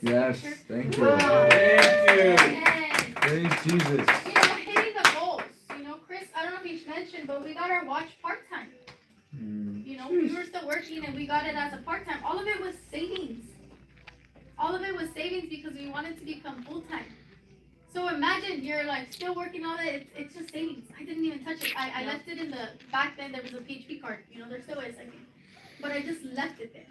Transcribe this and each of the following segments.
this Yes, picture. thank you. And, Praise Jesus. hitting the goals. Chris, I don't know if you mentioned, but we got our watch part-time. We were still working and we got it as a part-time. All of it was savings. All of it was savings because we wanted to become full-time. So imagine you're like still working on it. It's just savings. I didn't even touch it. I left it in the back then. There was a PHP card. There still is, I think. But I just left it there.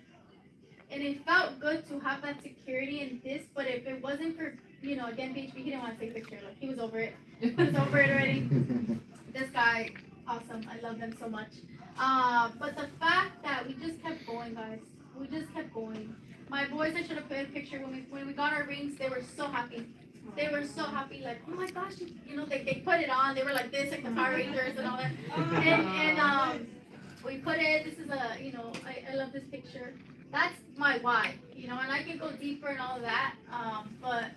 And it felt good to have that security in this. But if it wasn't for, again, PHP, he didn't want to take a picture. Like, he was over it. He was over it already. This guy, awesome. I love him so much. But the fact that we just kept going, guys. We just kept going. My boys, I should have put a picture when we got our rings. They were so happy. They were so happy, like, oh my gosh, they put it on. They were like this, like the Power Rangers and all that. And we put it. This is I love this picture. That's my why, and I can go deeper and all of that. But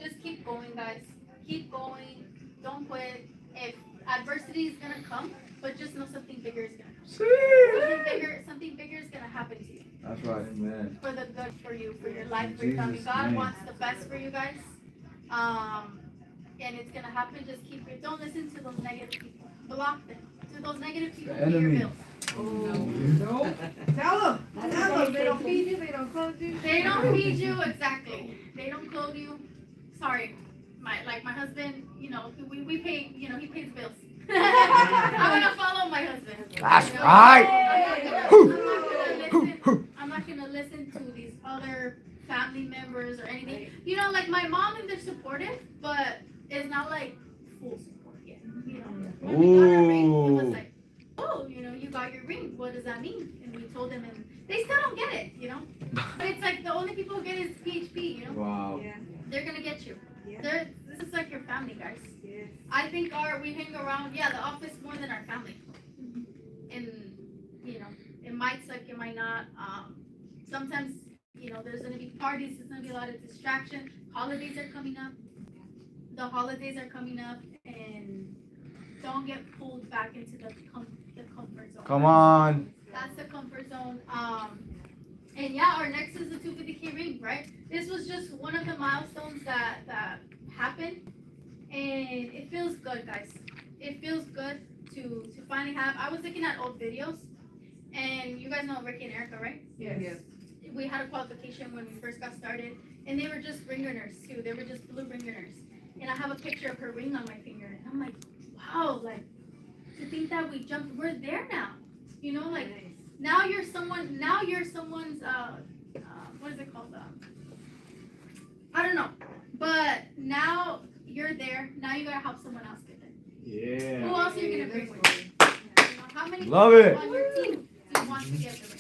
just keep going, guys. Keep going. Don't quit. If adversity is gonna come, but just know something bigger is gonna come. Something bigger is gonna happen to you. That's right, amen. For the good for you, for your life, for your family. God wants the best for you guys. And it's gonna happen. Just keep it. Don't listen to those negative people. Block them. To those negative people. The enemy. Your bills. No. Tell them. They don't feed you. They don't clothe you. They don't feed you, exactly. They don't clothe you. Sorry, my husband. We pay. He pays bills. I'm gonna follow my husband. That's right. I'm not gonna listen to these other family members or anything. Like my mom, and they're supportive, but it's not like full support yet. When we got our ring, it was like, oh, you got your ring. What does that mean? And we told them, and they still don't get it. But it's like the only people who get it is PHP. Wow. Yeah. They're gonna get you. Yeah. This is like your family, guys. Yes. I think we hang around, the office more than our family. And, it might suck, it might not. Sometimes, there's going to be parties, there's going to be a lot of distraction. Holidays are coming up. The holidays are coming up, and don't get pulled back into the comfort zone. Come on. That's the comfort zone. And our next is the 250K ring, right? This was just one of the milestones that happened. And it feels good, guys. It feels good to finally have. I was looking at old videos, and you guys know Ricky and Erica, right? Yes. We had a qualification when we first got started, and they were just ring earners too. They were just blue ring earners. And I have a picture of her ring on my finger, and I'm like, wow, like to think that we jumped, we're there now. Like Nice. now you're someone's what is it called? I don't know. But now you're there. Now you gotta help someone else get there. Yeah. Who else are you gonna bring with you? How many Love people it. on your team do you want to get the ring?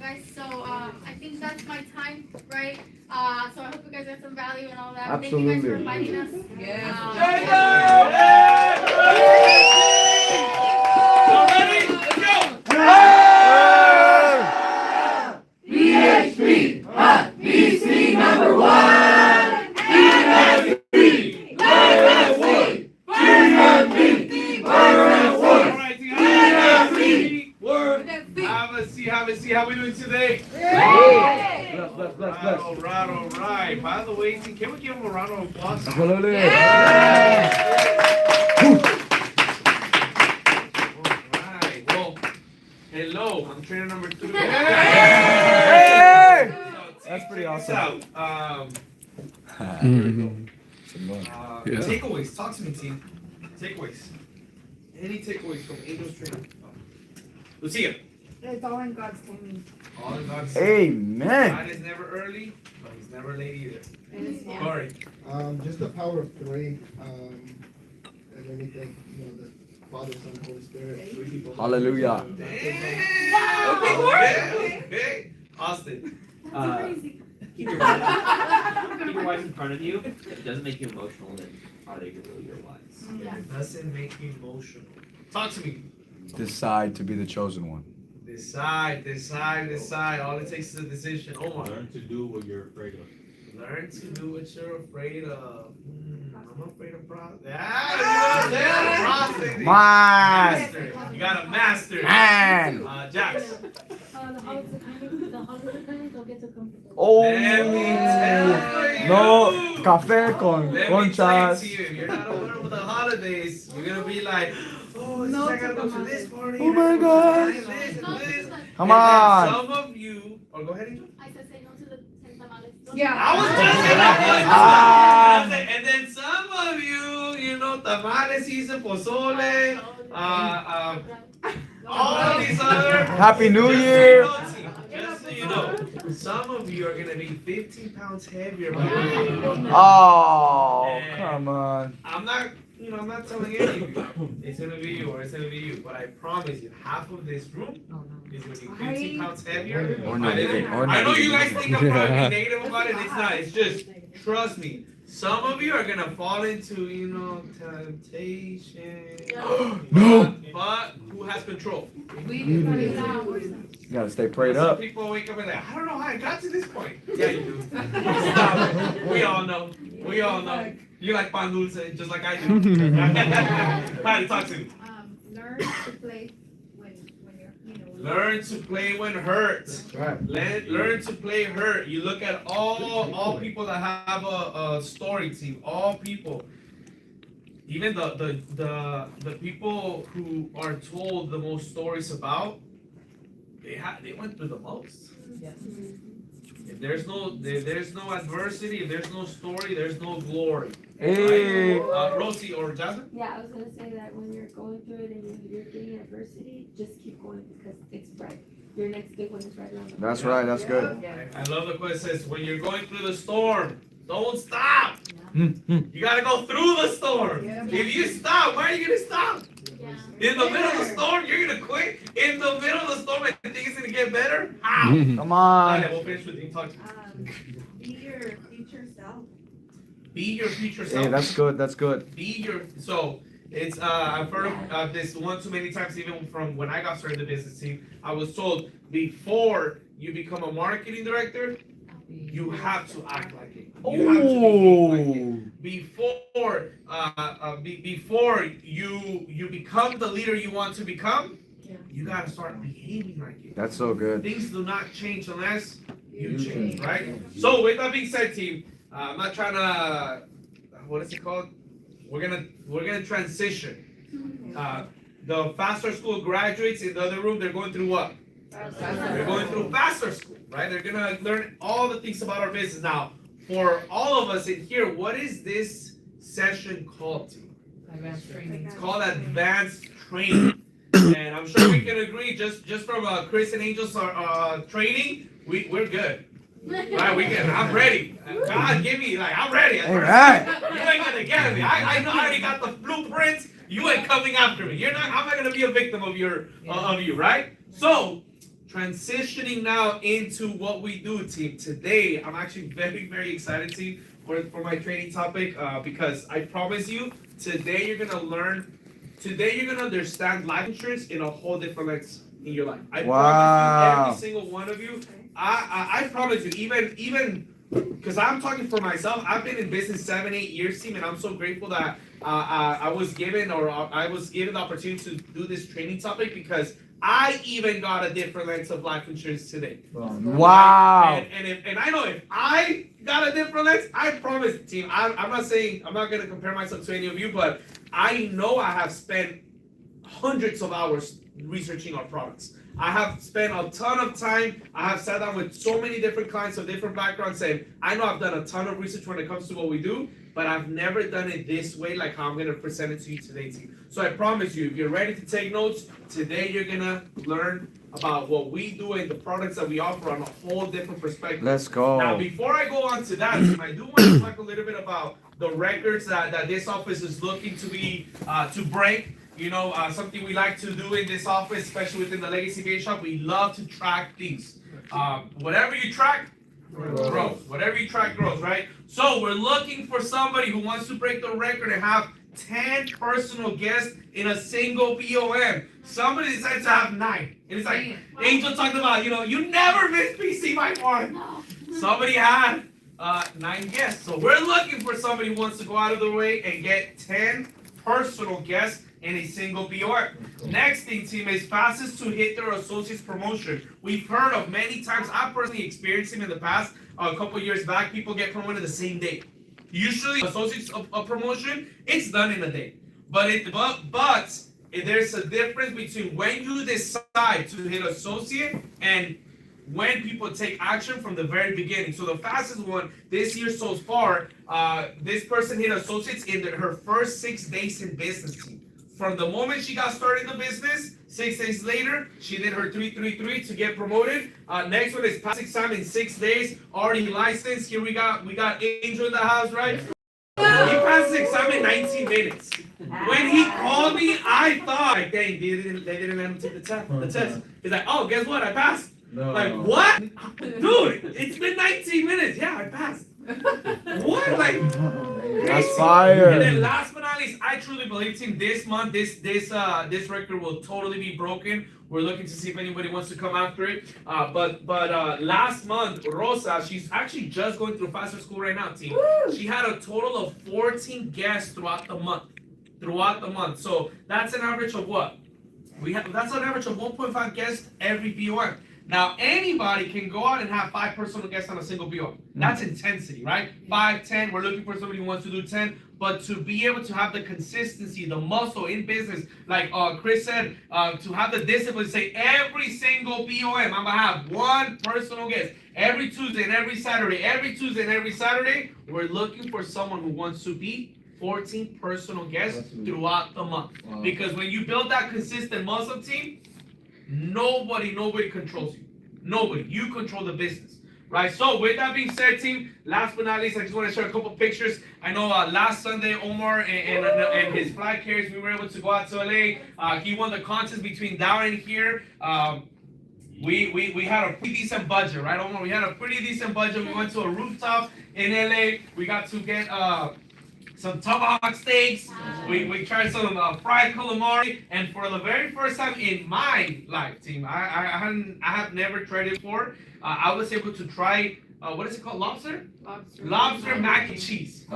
Guys. So I think that's my time, right? So I hope you guys got some value and all that. Absolutely. Thank you guys for inviting us. BHP, BC number one. BHP, let us win. BHP, let us win. Have a seat. How we doing today? Bless. All right. By the way, can we give him a round of applause? Absolutely. All right. Well, hello. I'm trainer number 2. Hey! That's pretty awesome. Takeaways. Talk to me, team. Takeaways. Any takeaways from Angel's training? Lucia. It's all in God's timing. All in God's Amen. God is never early, but he's never late either. Yeah. Glory. Just the power of 3, and then we thank the Father, Son, and Holy Spirit. 3 people. Hallelujah. Hey, Austin. Keep your wife in front of you. It doesn't make you emotional, then are they really your wives? It doesn't make you emotional. Talk to me. Decide to be the chosen one. Decide. All it takes is a decision. Omar. Learn to do what you're afraid of. Learn to do what you're afraid of. I'm afraid of processing. Processing. Master. You got a master. Man. Jax. The holidays are coming, don't get too comfortable. Oh. Oh, Let me tell you. no, café con Let me tell you, conchas. Steve, if you're not aware of the holidays, you're gonna be like, oh, No I gotta go to this party. Oh my and God. this and No, this. Come And then on. some of you, go ahead, Angel. I said say no to the tamales. Yeah. I was just gonna Ah. and then some of you know, tamales season, pozole, all these other. Happy New Just so Year. you know, just so you know, some of you are gonna be 15 pounds heavier by the way. Oh, come on. I'm not telling any of you it's gonna be you or it's gonna be you, but I promise you, half of this room is gonna be 15 pounds heavier. Or not even. Or I not know you guys even. think I'm trying to be negative about it. It's not. It's just, trust me. Some of you are gonna fall into, temptation. No. But who has control? We You gotta stay prayed Some up. people wake up and like, I don't know how I got to this point. Yeah, you do. Stop it. We all know. We all know. You like pan dulce, just like I do. Patty, talk to me. Learn to play when you're, Learn to play when hurt. Right. Learn to play hurt. You look at all people that have a story team. All people, even the people who are told the most stories about, they went through the most. If there's no adversity, if there's no story, there's no glory. Hey. Rosie or Jasmine? Yeah, I was gonna say that when you're going through it and you're getting adversity, just keep going because it's right. Your next big one is right around the corner. That's right. That's good. I love the quote that says, when you're going through the storm, don't stop. Mm. You gotta go through the storm. Yeah. If you stop, why are you gonna stop? Yeah. In the middle of the storm, you're gonna quit. In the middle of the storm, and think it's gonna get better? How? Come on. We'll finish with you. Talk to me. be your future self. Be your future self. Hey, that's good. That's good. So it's I've heard of this one too many times, even from when I got started in the business team. I was told before you become a marketing director, you have to act like it. You have to behave like it. Before you become the leader you want to become, you gotta start behaving like it. That's so good. Things do not change unless you change, right? So with that being said, team, I'm not trying to, what is it called? We're gonna transition. The faster school graduates in the other room, they're going through what? They're going through faster school, right? They're gonna learn all the things about our business. Now, for all of us in here, what is this session called, team? Advanced training. It's called advanced training. And I'm sure we can agree, just from Chris and Angel's training, we're good. Right, we can. I'm ready. God, give me, I'm ready. All right. You ain't gonna get me. I know I already got the blueprints. You ain't coming after me. I'm not gonna be a victim of you, right? So, transitioning now into what we do, team. Today, I'm actually very, very excited, team, for my training topic, because I promise you, today you're gonna understand life insurance in a whole different lens in your life. I promise you, every single one of you. I promise you, even because I'm talking for myself. I've been in business 7-8 years, team, and I'm so grateful that I was given the opportunity to do this training topic, because I even got a different lens of life insurance today. Wow. And I know if I got a different lens, I promise, team. I'm not gonna compare myself to any of you, but I know I have spent hundreds of hours researching our products. I have spent a ton of time. I have sat down with so many different clients of different backgrounds saying, I know I've done a ton of research when it comes to what we do, but I've never done it this way, like how I'm going to present it to you today, team. So I promise you, if you're ready to take notes, today you're going to learn about what we do and the products that we offer on a whole different perspective. Let's go. Now, before I go on to that, team, I do want to talk a little bit about the records that this office is looking to break. Something we like to do in this office, especially within the Legacy Bait Shop, we love to track things. Whatever you track, grows. Whatever you track grows, right? So we're looking for somebody who wants to break the record and have 10 personal guests in a single BOM. Somebody decides to have 9. And it's like Angel talked about, you never miss PC by 1. Somebody had 9 guests. So we're looking for somebody who wants to go out of the way and get 10 personal guests in a single BOM. Next thing, team, is fastest to hit their associate's promotion. We've heard of many times, I personally experienced them in the past, a couple years back, people get promoted the same day. Usually, associate's a promotion, it's done in a day. But there's a difference between when you decide to hit associate and when people take action from the very beginning. So the fastest one this year so far, this person hit associates in her first 6 days in business team. From the moment she got started in the business, 6 days later, she did her 333 to get promoted. Next one is pass exam in 6 days, already licensed. Here we got Angel in the house, right? He passed the exam in 19 minutes. When he called me, I thought, like, dang, they didn't let him take the test. He's like, oh, guess what? I passed. No. Like, what? Dude, it's been 19 minutes. Yeah, I passed. What? Like, That's fire. and then last but not least, I truly believe, team, this month, this record will totally be broken. We're looking to see if anybody wants to come after it. But last month, Rosa, she's actually just going through faster school right now, team. She had a total of 14 guests throughout the month. So that's an average of what? That's an average of 1.5 guests every BOM. Now, anybody can go out and have 5 personal guests on a single BOM. That's intensity, right? 5, 10, we're looking for somebody who wants to do 10. But to be able to have the consistency, the muscle in business, like Chris said, to have the discipline, say every single BOM, I'm going to have 1 personal guest. Every Tuesday and every Saturday, we're looking for someone who wants to be 14 personal guests throughout the month. Wow. Because when you build that consistent muscle team, nobody controls you. Nobody. You control the business. Right? So with that being said, team, last but not least, I just want to share a couple pictures. I know last Sunday, Omar and his flag carriers, we were able to go out to LA. He won the contest between down and here. We had a pretty decent budget, right, Omar? We had a pretty decent budget. We went to a rooftop in LA. We got to get some tomahawk steaks. We tried some fried calamari, and for the very first time in my life, team, I have never tried it before. I was able to try what is it called? Lobster mac and cheese.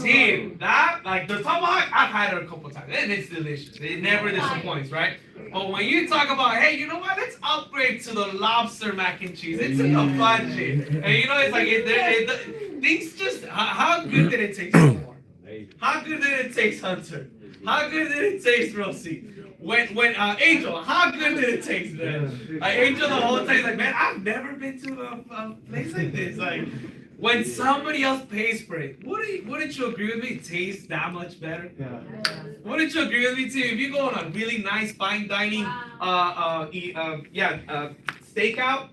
Team, that, like, the tomahawk, I've had it a couple times, and it's delicious. It never disappoints, right? But when you talk about, hey, you know what? Let's upgrade to the lobster mac and cheese. It's in the budget, and you know, it's like things just. How good did it taste? How good did it taste, Hunter? How good did it taste, Rosie? When Angel, how good did it taste, man? Like, Angel the whole time is like, man, I've never been to a place like this. Like, when somebody else pays for it, wouldn't you agree with me? It tastes that much better. Yeah. Wouldn't you agree with me too? If you go on a really nice fine dining, steakout,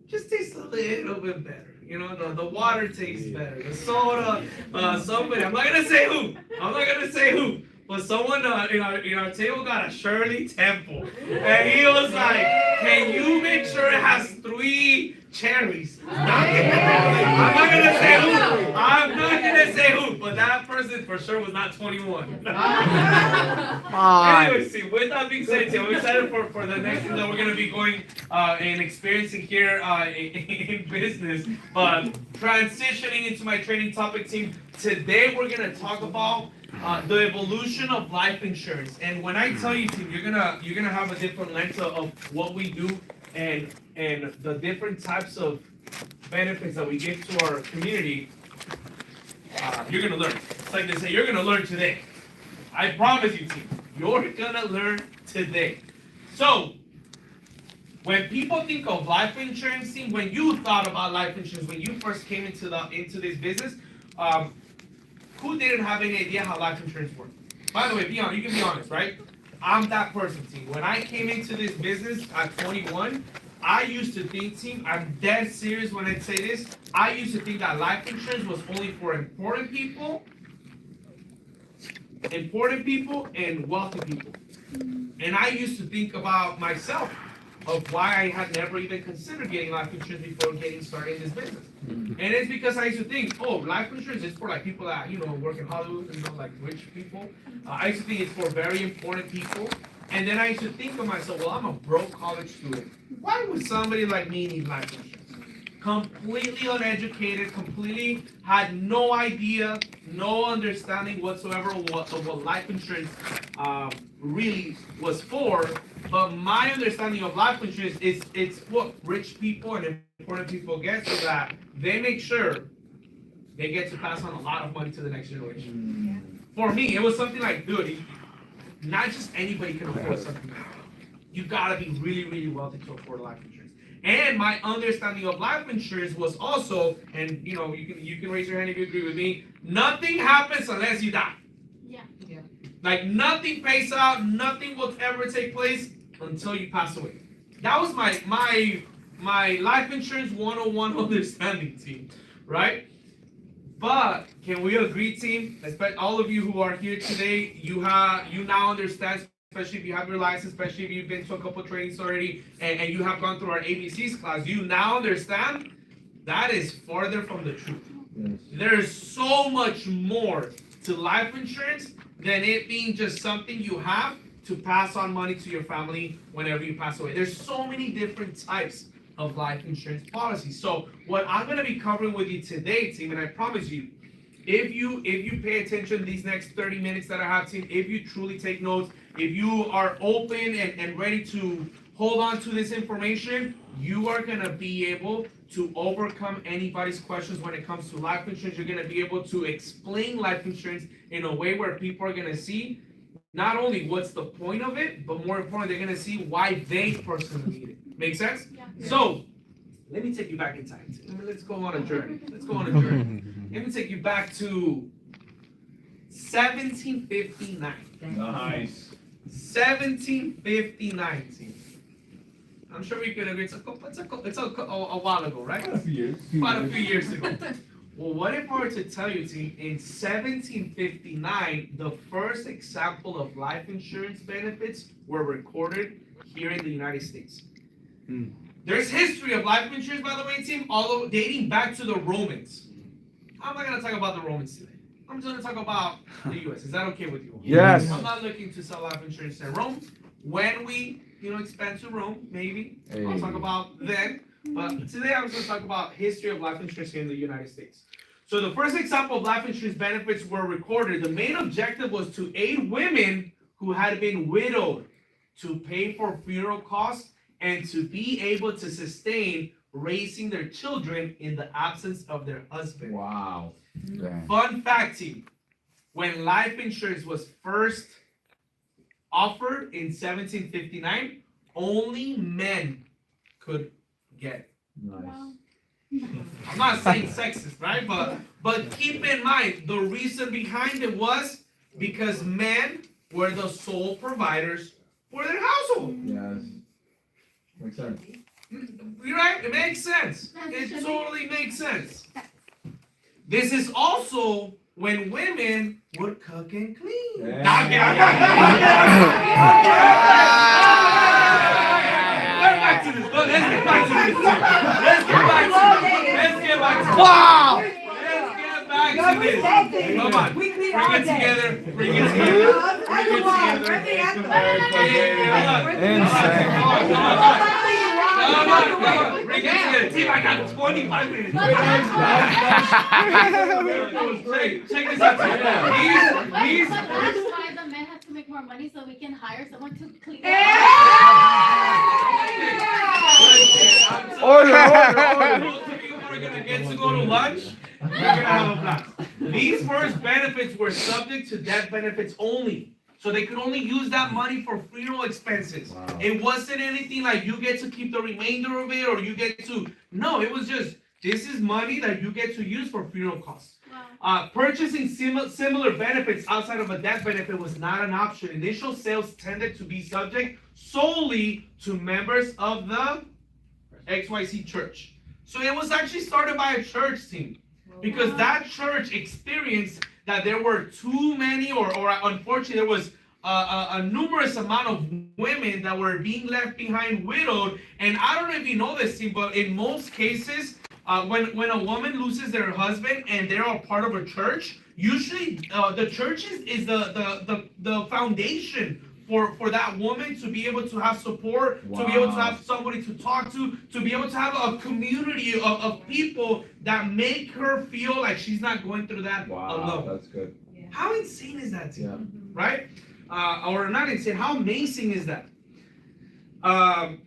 just tastes a little bit better. You know, the water tastes better. The soda, somebody, I'm not gonna say who, but someone in our table got a Shirley Temple, and he was like, "Can you make sure it has 3 cherries?" I'm not gonna say who, but that person for sure was not 21. Anyway, see, with that being said, Tim, I'm excited for the next thing that we're gonna be going and experiencing here in business. But transitioning into my training topic, team, today we're gonna talk about the evolution of life insurance. And when I tell you, team, you're gonna have a different lens of what we do and the different types of benefits that we give to our community. You're gonna learn. It's like they say, you're gonna learn today. I promise you, team, you're gonna learn today. So, when people think of life insurance, team, when you thought about life insurance, when you first came into this business, who didn't have any idea how life insurance worked? By the way, you can be honest, right? I'm that person, team. When I came into this business at 21, I used to think, team, I'm dead serious when I say this, I used to think that life insurance was only for important people and wealthy people. And I used to think about myself of why I had never even considered getting life insurance before getting started in this business. And it's because I used to think, oh, life insurance is for like people that, work in Hollywood, like rich people. I used to think it's for very important people. And then I used to think of myself, well, I'm a broke college student. Why would somebody like me need life insurance? completely uneducated, completely had no idea, no understanding whatsoever of what life insurance really was for. But my understanding of life insurance is it's what rich people and important people get, so that they make sure they get to pass on a lot of money to the next generation. For me, it was something like, dude, not just anybody can afford something like that. You gotta be really, really wealthy to afford life insurance. And my understanding of life insurance was also, and you know, you can raise your hand if you agree with me, nothing happens unless you die. Yeah. Like nothing pays out, nothing will ever take place until you pass away. That was my life insurance 101 understanding, team, right? But can we agree, team? Especially all of you who are here today, you now understand, especially if you have your license, especially if you've been to a couple trainings already, and you have gone through our ABCs class, you now understand that is farther from the truth. Yes. There is so much more to life insurance than it being just something you have to pass on money to your family whenever you pass away. There's so many different types of life insurance policies. So what I'm going to be covering with you today, team, and I promise you, if you pay attention these next 30 minutes that I have, team, if you truly take notes, if you are open and ready to hold on to this information, you are going to be able to overcome anybody's questions when it comes to life insurance. You're going to be able to explain life insurance in a way where people are going to see not only what's the point of it, but more importantly, they're going to see why they personally need it. Make sense? Yeah. So, let me take you back in time. Let's go on a journey. Let me take you back to 1759. Nice. 1759. I'm sure we could agree. It's a while ago, right? Quite a few years. Quite a few years ago. Well, what if I were to tell you, team, in 1759, the first example of life insurance benefits were recorded here in the United States? There's history of life insurance, by the way, team, although dating back to the Romans. I'm not going to talk about the Romans today. I'm just going to talk about the U.S. Is that okay with you? Yes. I'm not looking to sell life insurance in Rome. When we, expand to Rome, maybe, I'll talk about then. But today I'm just going to talk about history of life insurance here in the United States. So the first example of life insurance benefits were recorded. The main objective was to aid women who had been widowed to pay for funeral costs and to be able to sustain raising their children in the absence of their husband. Wow. Damn. Fun fact, team. When life insurance was first offered in 1759, only men could get it. Nice. Wow. I'm not saying sexist, right? But keep in mind, the reason behind it was because men were the sole providers for their household. Yes. Makes sense. You're right? It makes sense. It totally makes sense. This is also when women would cook and clean. Yeah. Nah, Let's get back to this. Let's get back to this. Wow! Let's get back to this. Come on. Bring it together. Bring it together. Insane. Come on. Bring it together. Team, I got 25 minutes. Check this out. These That's why the men have to make more money so we can hire someone to clean. Order. Those of you who are gonna get to go to lunch, we're gonna have a blast. These first benefits were subject to death benefits only. So they could only use that money for funeral expenses. Wow. It wasn't anything like you get to keep the remainder of it or you get to, no, it was just, this is money that you get to use for funeral costs. Wow. Purchasing similar benefits outside of a death benefit was not an option. Initial sales tended to be subject solely to members of the XYZ church. So it was actually started by a church team because that church experienced that there were too many or unfortunately there was a numerous amount of women that were being left behind widowed. And I don't know if you know this team, but in most cases, when a woman loses their husband and they're a part of a church, usually the church is the foundation for that woman to be able to have support, to be able to have somebody to talk to be able to have a community of people that make her feel like she's not going through that alone. That's good. How insane is that, team? Yeah. Right? Or not insane, how amazing is that?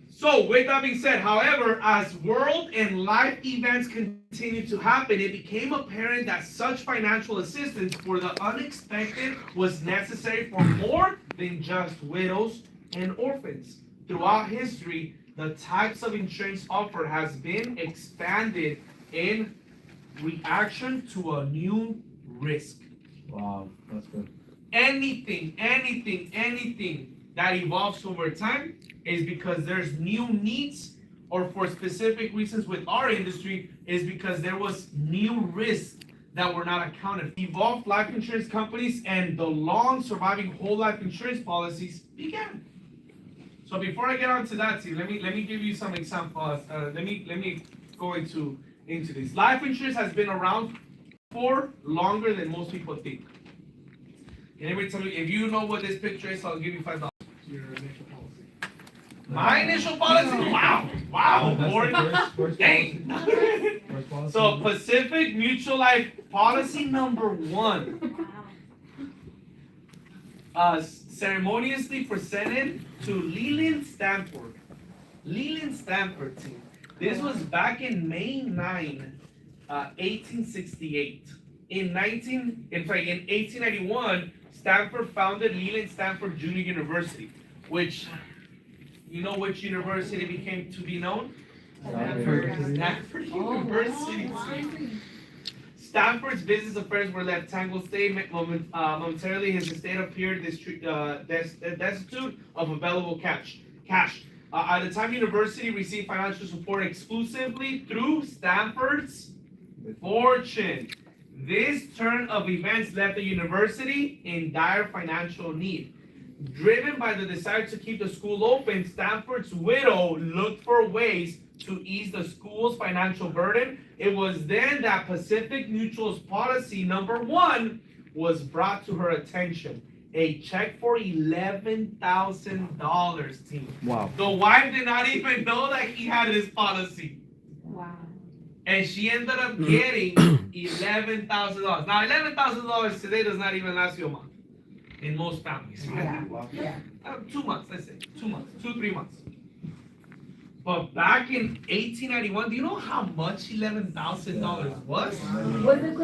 So, with that being said, however, as world and life events continued to happen, it became apparent that such financial assistance for the unexpected was necessary for more than just widows and orphans. Throughout history, the types of insurance offered has been expanded in reaction to a new risk. Wow, that's good. Anything that evolves over time is because there's new needs, or for specific reasons with our industry, is because there was new risks that were not accounted for. Evolved life insurance companies and the long surviving whole life insurance policies began. So before I get on to that, let me give you some examples. Let me go into this. Life insurance has been around for longer than most people think. Can anybody tell me if you know what this picture is? I'll give you $5. Your initial policy. My initial policy? Wow, Lord. First Dang. policy. First policy. So Pacific Mutual Life policy number 1, ceremoniously presented to Leland Stanford. Leland Stanford team. This was back in May 9, 1868. In 1891, Stanford founded Leland Stanford Junior University, which, you know which university became to be known? Stanford University. Stanford's business affairs were left tangled state. Momentarily, his estate appeared destitute of available cash. At the time, university received financial support exclusively through Stanford's fortune. This turn of events left the university in dire financial need. Driven by the desire to keep the school open, Stanford's widow looked for ways to ease the school's financial burden. It was then that Pacific Mutual's policy number 1 was brought to her attention. A check for $11,000, team. Wow. The wife did not even know that he had his policy. Wow. And she ended up getting $11,000. Now, $11,000 today does not even last you a month in most families. Right? Yeah. 2 months, let's say. 2 months, 2-3 months. But back in 1891, do you know how much $11,000 was? Was it